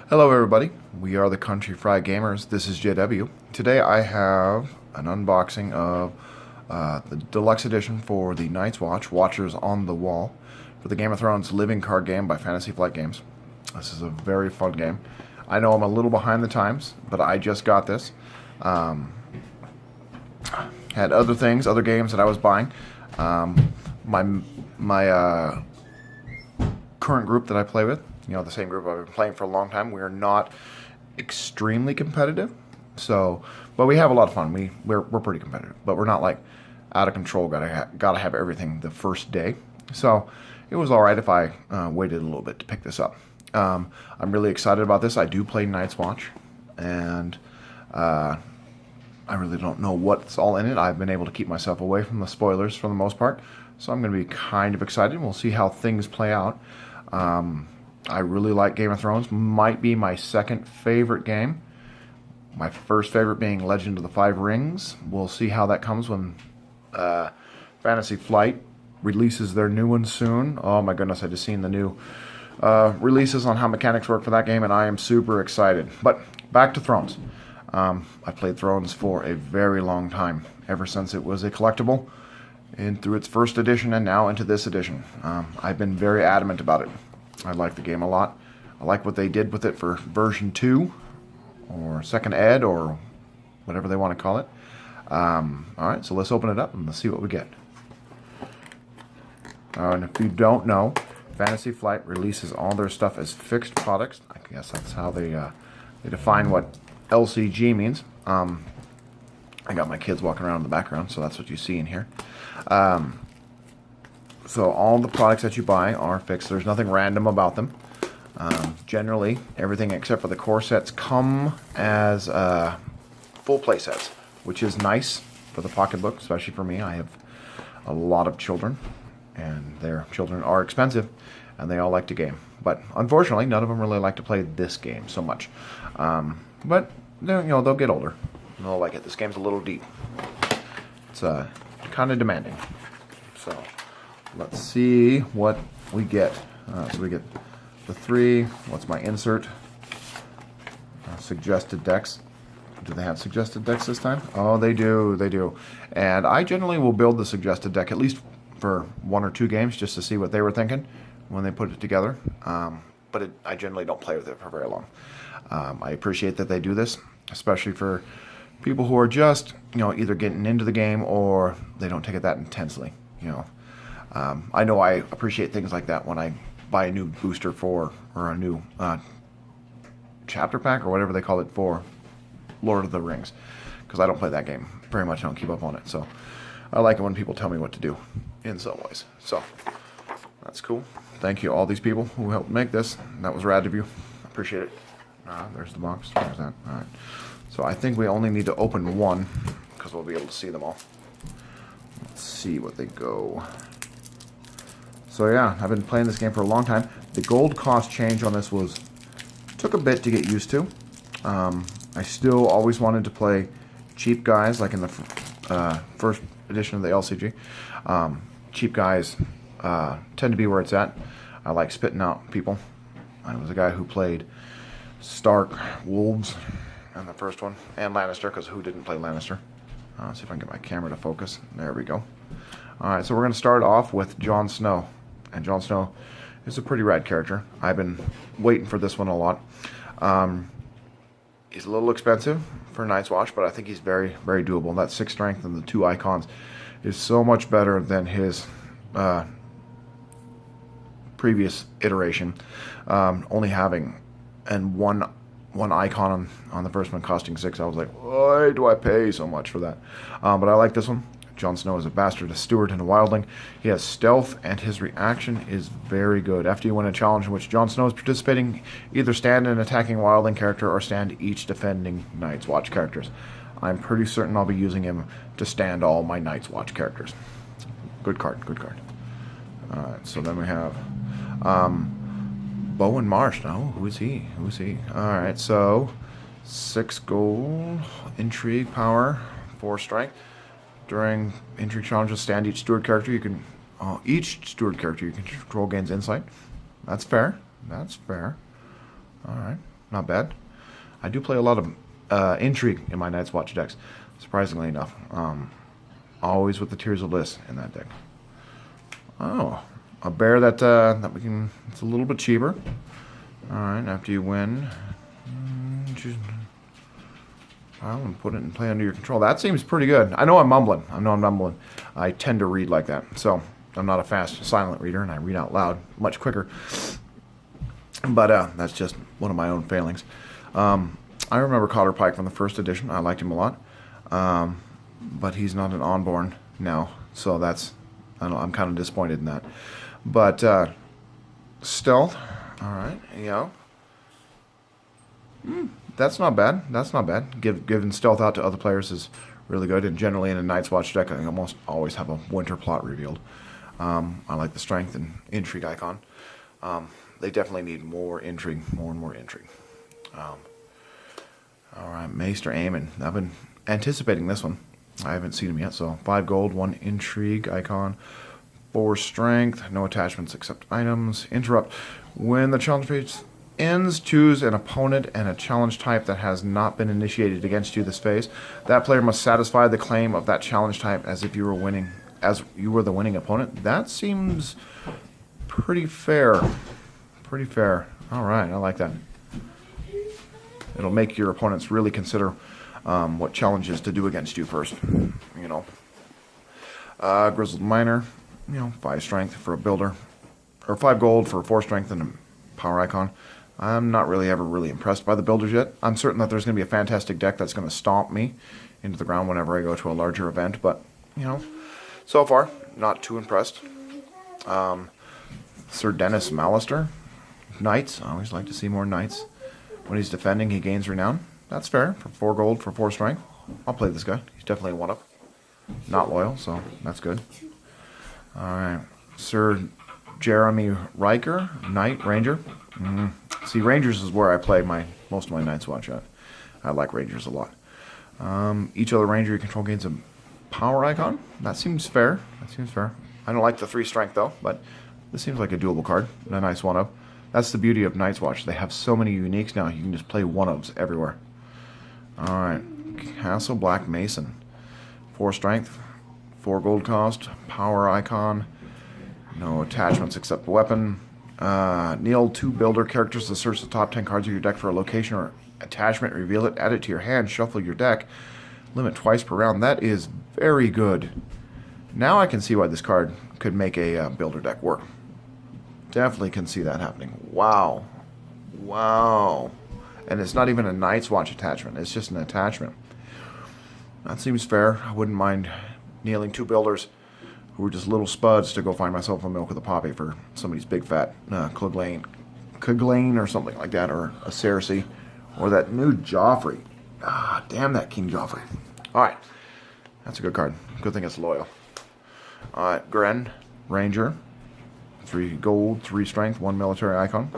Hello everybody, we are the Country Fried Gamers. This is JW. Today I have an unboxing of the deluxe edition for the Night's Watch, Watchers on the Wall, for the Game of Thrones living card game by Fantasy Flight Games. This is a very fun game. I know I'm a little behind the times, but I just got this. Had other things, other games that I was buying. My current group that I play with, the same group I've been playing for a long time, we are not extremely competitive, but we have a lot of fun. We're pretty competitive, but we're not like out of control. Gotta have everything the first day. So it was all right if I waited a little bit to pick this up. I'm really excited about this. I do play Night's Watch, and I really don't know what's all in it. I've been able to keep myself away from the spoilers for the most part, so I'm going to be kind of excited. We'll see how things play out. I really like Game of Thrones. Might be my second favorite game. My first favorite being Legend of the Five Rings. We'll see how that comes when Fantasy Flight releases their new one soon. Oh my goodness, I just seen the new releases on how mechanics work for that game, and I am super excited. But back to Thrones. I played Thrones for a very long time, ever since it was a collectible, and through its first edition and now into this edition. I've been very adamant about it. I like the game a lot. I like what they did with it for version 2 or second ed or whatever they want to call it. Alright, so let's open it up and let's see what we get. And if you don't know, Fantasy Flight releases all their stuff as fixed products. I guess that's how they define what LCG means. I got my kids walking around in the background, so that's what you see in here. So all the products that you buy are fixed. There's nothing random about them. Generally, everything except for the core sets come as full play sets, which is nice for the pocketbook, especially for me. I have a lot of children, and their children are expensive, and they all like to game. But unfortunately, none of them really like to play this game so much. But they'll get older, and they'll like it. This game's a little deep. It's kind of demanding. So let's see what we get. So we get the 3. What's my insert? Suggested decks. Do they have suggested decks this time? Oh, they do. They do. And I generally will build the suggested deck at least for 1 or 2 games just to see what they were thinking when they put it together. But I generally don't play with it for very long. I appreciate that they do this, especially for people who are just either getting into the game or they don't take it that intensely. I know I appreciate things like that when I buy a new booster for, or a new chapter pack or whatever they call it for Lord of the Rings, because I don't play that game very much. I don't keep up on it, so I like it when people tell me what to do in some ways. So that's cool. Thank you all these people who helped make this. That was rad of you. Appreciate it. There's the box. There's that. All right. So I think we only need to open one because we'll be able to see them all. Let's see what they go. So yeah, I've been playing this game for a long time. The gold cost change on this took a bit to get used to. I still always wanted to play cheap guys, like in the first edition of the LCG. Cheap guys tend to be where it's at. I like spitting out people. I was a guy who played Stark, Wolves in the first one, and Lannister, because who didn't play Lannister? See if I can get my camera to focus. There we go. Alright, so we're going to start off with Jon Snow. And Jon Snow is a pretty rad character. I've been waiting for this one a lot. He's a little expensive for Night's Watch, but I think he's very, very doable. That 6 strength and the 2 icons is so much better than his previous iteration. Only having one icon on the first one costing 6. I was like, why do I pay so much for that? But I like this one. Jon Snow is a bastard, a steward, and a wildling. He has stealth, and his reaction is very good. After you win a challenge in which Jon Snow is participating, either stand an attacking wildling character or stand each defending Night's Watch characters. I'm pretty certain I'll be using him to stand all my Night's Watch characters. Good card, good card. Alright, so then we have Bowen Marsh. No, who is he? Who is he? Alright, so 6 gold, intrigue, power, 4 strength. During intrigue challenges, stand each steward character you can control gains insight. That's fair. That's fair. All right. Not bad. I do play a lot of intrigue in my Night's Watch decks, surprisingly enough. Always with the Tears of Bliss in that deck. Oh, a bear that we can. It's a little bit cheaper. All right, after you win, well, and put it in play under your control. That seems pretty good. I know I'm mumbling. I tend to read like that, so I'm not a fast silent reader, and I read out loud much quicker. But that's just one of my own failings. I remember Cotter Pike from the first edition. I liked him a lot. But he's not an onborn now, so I'm kind of disappointed in that. But stealth, all right, yeah. That's not bad. That's not bad. Giving stealth out to other players is really good, and generally in a Night's Watch deck, I almost always have a winter plot revealed. I like the strength and intrigue icon. They definitely need more intrigue, more and more intrigue. All right, Maester Aemon. I've been anticipating this one. I haven't seen him yet, so 5 gold, 1 intrigue icon, 4 strength, no attachments except items. Interrupt. When the challenge phase ends, choose an opponent and a challenge type that has not been initiated against you this phase. That player must satisfy the claim of that challenge type as if you were winning, as you were the winning opponent. That seems pretty fair. Pretty fair. All right, I like that. It'll make your opponents really consider what challenges to do against you first, you know. Grizzled Miner, 5 strength for a builder, or 5 gold for 4 strength and a power icon. I'm not really ever really impressed by the builders yet. I'm certain that there's going to be a fantastic deck that's going to stomp me into the ground whenever I go to a larger event, but, so far, not too impressed. Sir Dennis Mallister, Knights. I always like to see more Knights. When he's defending, he gains renown. That's fair, for 4 gold, for 4 strength. I'll play this guy. He's definitely a 1-up. Not loyal, so that's good. Alright. Sir Jeremy Riker, Knight, Ranger. See, Rangers is where I play most of my Night's Watch at. I like Rangers a lot. Each other Ranger you control gains a power icon. That seems fair. I don't like the 3 strength, though, but this seems like a doable card. A nice 1-up. That's the beauty of Night's Watch. They have so many uniques now. You can just play 1-ups everywhere. Alright. Castle Black Mason. 4 strength. 4 gold cost. Power icon. No attachments except weapon. Kneel 2 builder characters to search the top 10 cards of your deck for a location or attachment. Reveal it. Add it to your hand. Shuffle your deck. Limit twice per round. That is very good. Now I can see why this card could make a builder deck work. Definitely can see that happening. Wow. And it's not even a Night's Watch attachment. It's just an attachment. That seems fair. I wouldn't mind kneeling 2 builders who were just little spuds to go find myself a Milk of the Poppy for somebody's big fat Clegane or something like that, or a Cersei, or that new Joffrey. Damn that King Joffrey. Alright. That's a good card. Good thing it's loyal. Alright, Gren, Ranger. 3 gold, 3 strength, 1 military icon.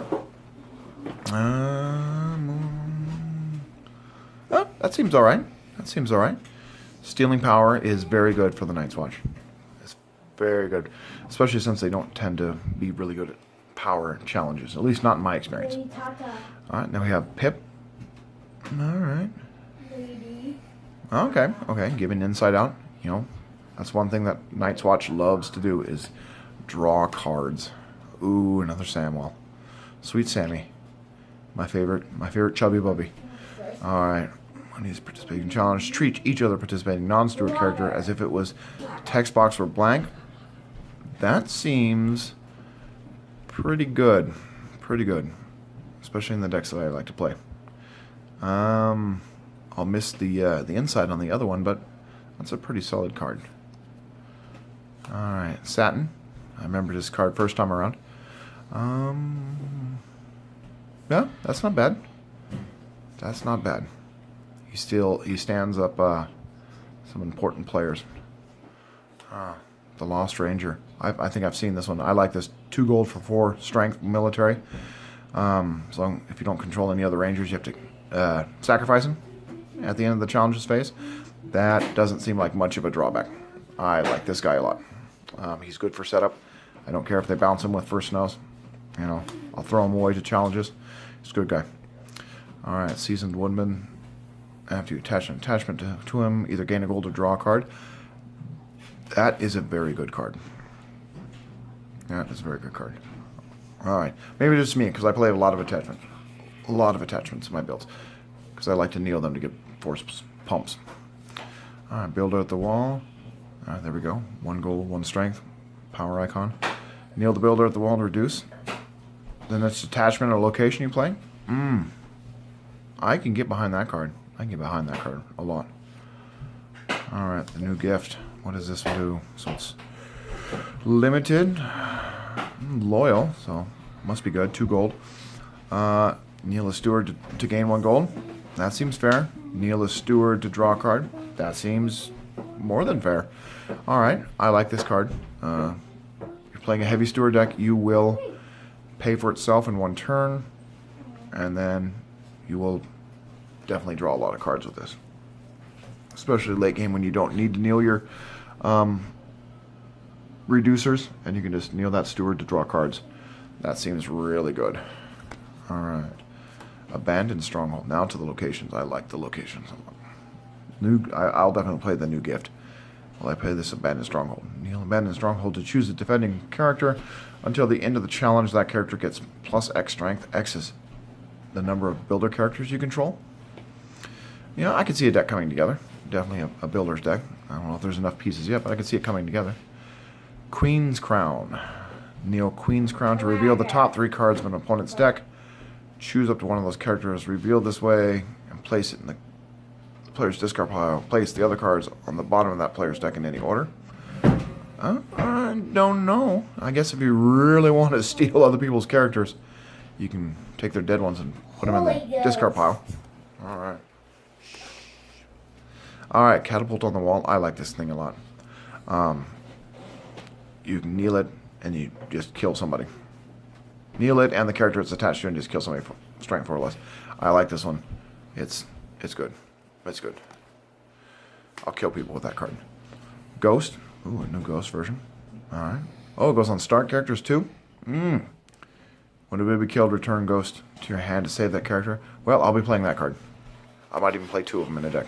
That seems alright. Stealing power is very good for the Night's Watch. It's very good. Especially since they don't tend to be really good at power challenges. At least not in my experience. Alright, now we have Pip. Alright. Okay. Giving insight out. That's one thing that Night's Watch loves to do is draw cards. Ooh, another Samwell. Sweet Sammy. My favorite chubby bubby. Alright. When he's participating challenge, treat each other participating non-steward character as if it was text box were blank. That seems pretty good. Especially in the decks that I like to play. I'll miss the insight on the other one, but that's a pretty solid card. Alright, Satin. I remember this card first time around. Yeah, that's not bad. He stands up some important players. The Lost Ranger. I think I've seen this one. I like this. 2 gold for 4 strength military. So if you don't control any other Rangers, you have to sacrifice them at the end of the challenges phase. That doesn't seem like much of a drawback. I like this guy a lot. He's good for setup. I don't care if they bounce him with first snows. I'll throw him away to challenges. He's a good guy. Alright, Seasoned Woodman. After you attach an attachment to him, either gain a gold or draw a card. That is a very good card. That is a very good card. Alright, maybe just me, because I play a lot of attachments. A lot of attachments in my builds. Because I like to kneel them to get force pumps. Alright, Builder at the wall. Alright, there we go. 1 gold, 1 strength. Power icon. Kneel the Builder at the wall to reduce. Then it's attachment or location you play. I can get behind that card. I can get behind that card a lot. Alright, the new gift. What does this do? So it's limited. Loyal, so must be good. 2 gold. Kneel a steward to gain 1 gold. That seems fair. Kneel a steward to draw a card. That seems more than fair. Alright, I like this card. You're playing a heavy steward deck, you will pay for itself in 1 turn, and then you will definitely draw a lot of cards with this. Especially late game when you don't need to kneel your reducers, and you can just kneel that steward to draw cards. That seems really good. Alright. Abandoned Stronghold. Now to the locations. I like the locations. I'll definitely play the new gift. Will I play this Abandoned Stronghold? Kneel Abandoned Stronghold to choose a defending character. Until the end of the challenge, that character gets plus X strength. X is the number of builder characters you control. You know, I can see a deck coming together. Definitely a builder's deck. I don't know if there's enough pieces yet, but I can see it coming together. Queen's Crown. Kneel Queen's Crown to reveal the top 3 cards of an opponent's deck. Choose up to one of those characters revealed this way and place it in the player's discard pile. Place the other cards on the bottom of that player's deck in any order. I don't know. I guess if you really want to steal other people's characters, you can take their dead ones and put them in the discard pile. Alright. Alright, Catapult on the Wall. I like this thing a lot. You can kneel it and you just kill somebody. Kneel it and the character it's attached to and just kill somebody for strength 4 or less. I like this one. It's good. It's good. I'll kill people with that card. Ghost. Ooh, a new Ghost version. Alright. Oh, it goes on start characters too? When a baby killed, return Ghost to your hand to save that character. Well, I'll be playing that card. I might even play 2 of them in a deck.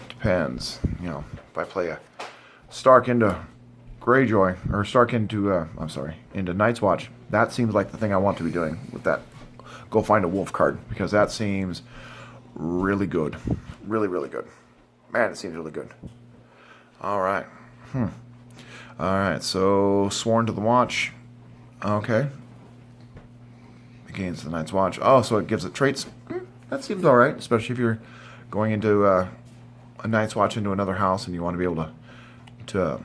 Depends. You know, if I play a Stark into Greyjoy, or Stark into, into Night's Watch, that seems like the thing I want to be doing with that Go Find a Wolf card, because that seems really good. Really, really good. Man, it seems really good. Alright. Alright, so Sworn to the Watch. Okay. Against the Night's Watch. Oh, so it gives it traits. That seems alright, especially if you're going into a Night's Watch into another house and you want to be able to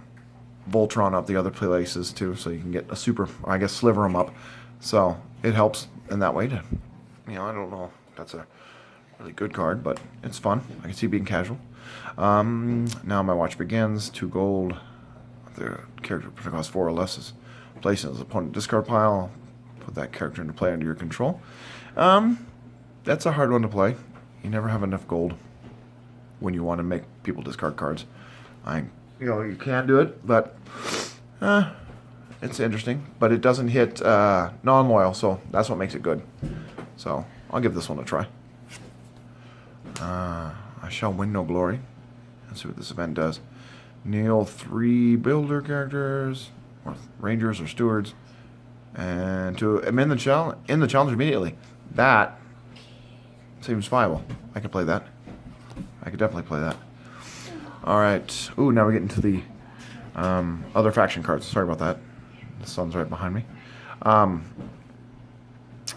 Voltron up the other places too, so you can get a super, I guess, sliver them up. So it helps in that way to, you know, I don't know if that's a really good card, but it's fun. I can see it being casual. Now my watch begins. 2 gold. The character costs 4 or less is placed in his opponent discard pile. Put that character into play under your control. That's a hard one to play. You never have enough gold when you want to make people discard cards. You can do it, but it's interesting. But it doesn't hit non-loyal, so that's what makes it good. So I'll give this one a try. I shall win no glory. Let's see what this event does. Kneel 3 builder characters, or rangers or stewards, and to end the challenge immediately. That seems viable. I could play that. I could definitely play that. Alright. Ooh, now we're getting to the other faction cards. Sorry about that. The sun's right behind me.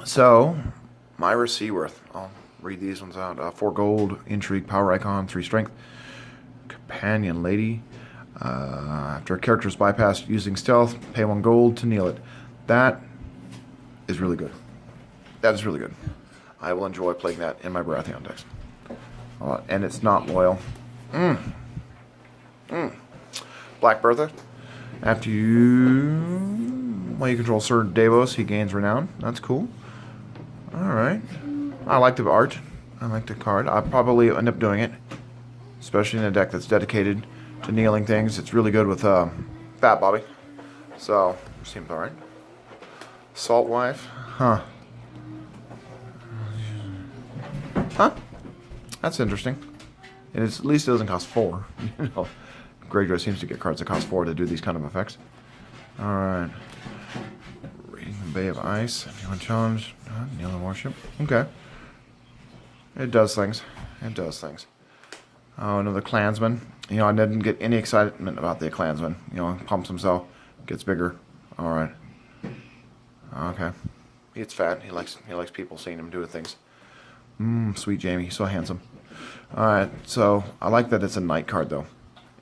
So, Myra Seaworth. I'll read these ones out. 4 gold, intrigue, power icon, 3 strength. Companion lady. After a character is bypassed using stealth, pay 1 gold to kneel it. That is really good. That is really good. I will enjoy playing that in my Baratheon decks. And it's not loyal. Black Bertha. After you control Sir Davos, he gains renown. That's cool. Alright. I like the art. I like the card. I'll probably end up doing it. Especially in a deck that's dedicated to kneeling things. It's really good with Fat Bobby. So, seems alright. Salt Wife. Huh. Huh? That's interesting. And at least it doesn't cost 4. You know, Greyjoy seems to get cards that cost 4 to do these kind of effects. Alright. Reading the Bay of Ice. If you want to challenge, Kneel and Worship. Okay. It does things. It does things. Oh, another Klansman. You know, I didn't get any excitement about the Klansman. You know, pumps himself, gets bigger. Alright. Okay. He gets fat. He likes people seeing him do things. Sweet Jamie. So handsome. Alright, so I like that it's a knight card, though.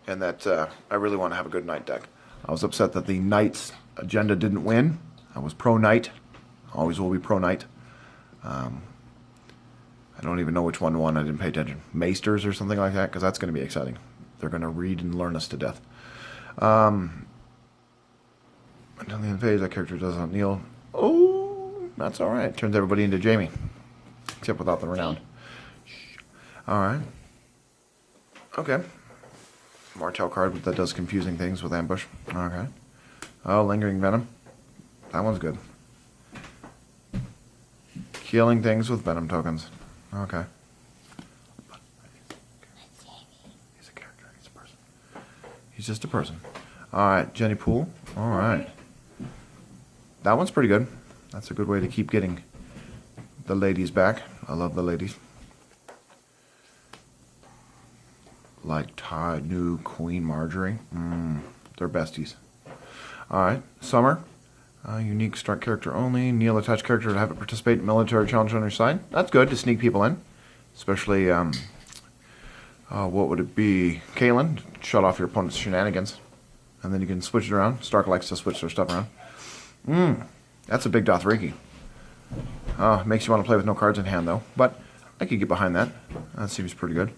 And that I really want to have a good knight deck. I was upset that the knight's agenda didn't win. I was pro-knight. Always will be pro-knight. I don't even know which one won. I didn't pay attention. Maesters or something like that, because that's going to be exciting. They're going to read and learn us to death. Until the end of the phase, that character does not kneel. Oh, that's all right. Turns everybody into Jamie. Except without the renown. All right. Okay. Martell card that does confusing things with ambush. Okay. Oh, Lingering Venom. That one's good. Killing things with Venom tokens. Okay. He's a character. He's a person. He's just a person. Alright, Jenny Poole. Alright. That one's pretty good. That's a good way to keep getting the ladies back. I love the ladies. Like Todd, new Queen Marjorie. They're besties. Alright, Summer. Unique start character only. Kneel attached character to have it participate in military challenge on your side. That's good to sneak people in. Especially, what would it be? Kaelin. Shut off your opponent's shenanigans. And then you can switch it around. Stark likes to switch their stuff around. That's a big Dothraki. Makes you want to play with no cards in hand, though. But I could get behind that. That seems pretty good.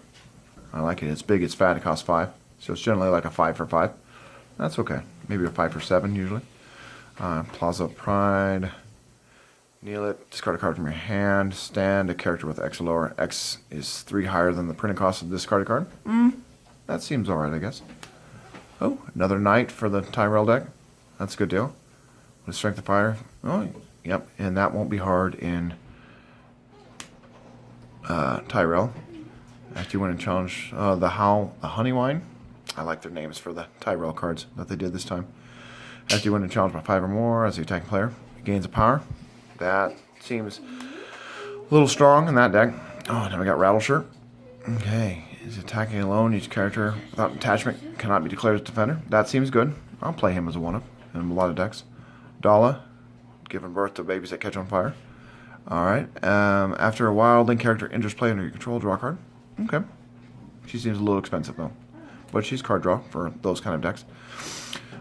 I like it. It's big, it's fat, it costs 5. So it's generally like a 5 for 5. That's okay. Maybe a 5 for 7 usually. Plaza of Pride. Kneel it. Discard a card from your hand. Stand a character with X or lower. X is 3 higher than the printing cost of the discarded card. That seems alright, I guess. Oh, another Knight for the Tyrell deck. That's a good deal. With Strength of Fire. Oh, yep. And that won't be hard in Tyrell. After you win and challenge the Honey Wine. I like their names for the Tyrell cards that they did this time. After you win and challenge by 5 or more as the attacking player, it gains a power. That seems a little strong in that deck. Oh, now we got Rattleshirt. Okay, is attacking alone. Each character without attachment cannot be declared as defender. That seems good. I'll play him as a 1-up in a lot of decks. Dala, giving birth to babies that catch on fire. Alright, after a wildling character enters play under your control, draw a card. Okay. She seems a little expensive, though. But she's card draw for those kind of decks.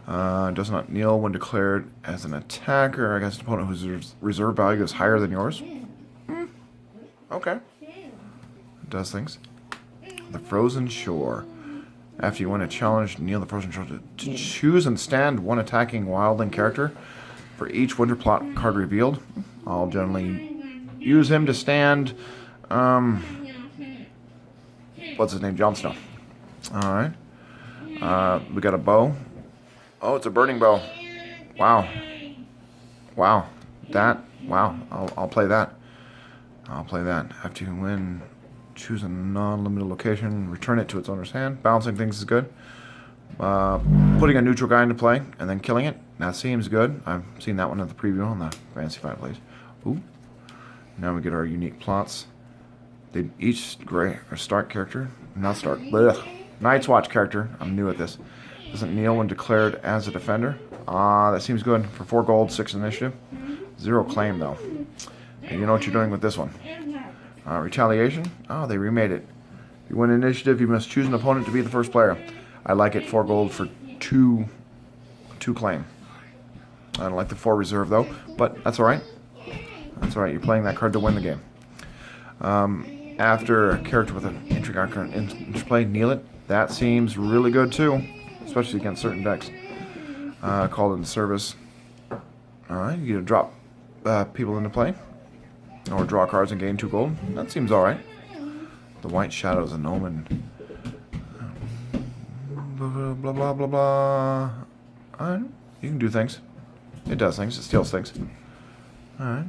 Does not kneel when declared as an attacker against an opponent whose reserve value is higher than yours. Okay. It does things. The Frozen Shore. After you win a challenge, kneel the Frozen Shore to choose and stand one attacking wildling character for each winter plot card revealed. I'll generally use him to stand... what's his name? Jon Snow. Alright. We got a bow. Oh, it's a burning bow. Wow. Wow. Wow. I'll play that. I'll play that. After you win, choose a non-limited location, return it to its owner's hand. Balancing things is good. Putting a neutral guy into play and then killing it. That seems good. I've seen that one at the preview on the Fantasy Fireplace. Ooh. Now we get our unique plots. They each Grey or Stark character, not Stark. Blech. Night's Watch character. I'm new at this. Doesn't kneel when declared as a defender. That seems good for 4 gold, 6 initiative. 0 claim though. And you know what you're doing with this one. Retaliation. Oh, they remade it. If you win initiative, you must choose an opponent to be the first player. I like it. 4 gold for 2 claim. I don't like the 4 reserve though, but that's all right. That's all right. You're playing that card to win the game. After a character with an entry card into play, kneel it. That seems really good too, especially against certain decks. Called into service. Alright, you get to drop people into play. Or draw cards and gain 2 gold. That seems alright. The White Shadow's an omen. Blah, blah, blah, blah, blah. Alright, you can do things. It does things. It steals things. Alright.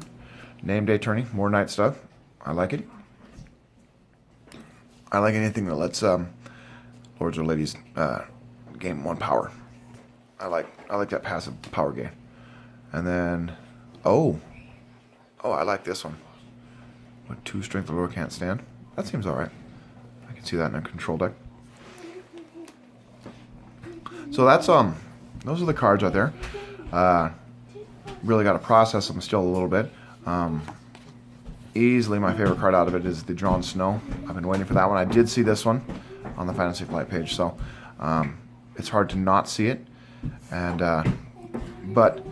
Name day tourney. More night stuff. I like it. I like anything that lets lords or ladies gain 1 power. I like that passive power gain. And then, oh, I like this one. What, 2 strength the lord can't stand? That seems all right. I can see that in a control deck. So that's those are the cards right there. Really got to process them still a little bit. Easily my favorite card out of it is the Drawn Snow. I've been waiting for that one. I did see this one on the Fantasy Flight page, so it's hard to not see it. And but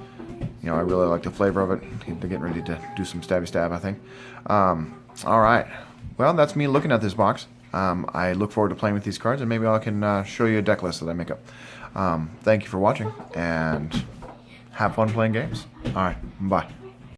you know, I really like the flavor of it. They're getting ready to do some stabby stab, I think. All right. Well, that's me looking at this box. I look forward to playing with these cards, and maybe I can show you a deck list that I make up. Thank you for watching, and have fun playing games. All right. Bye.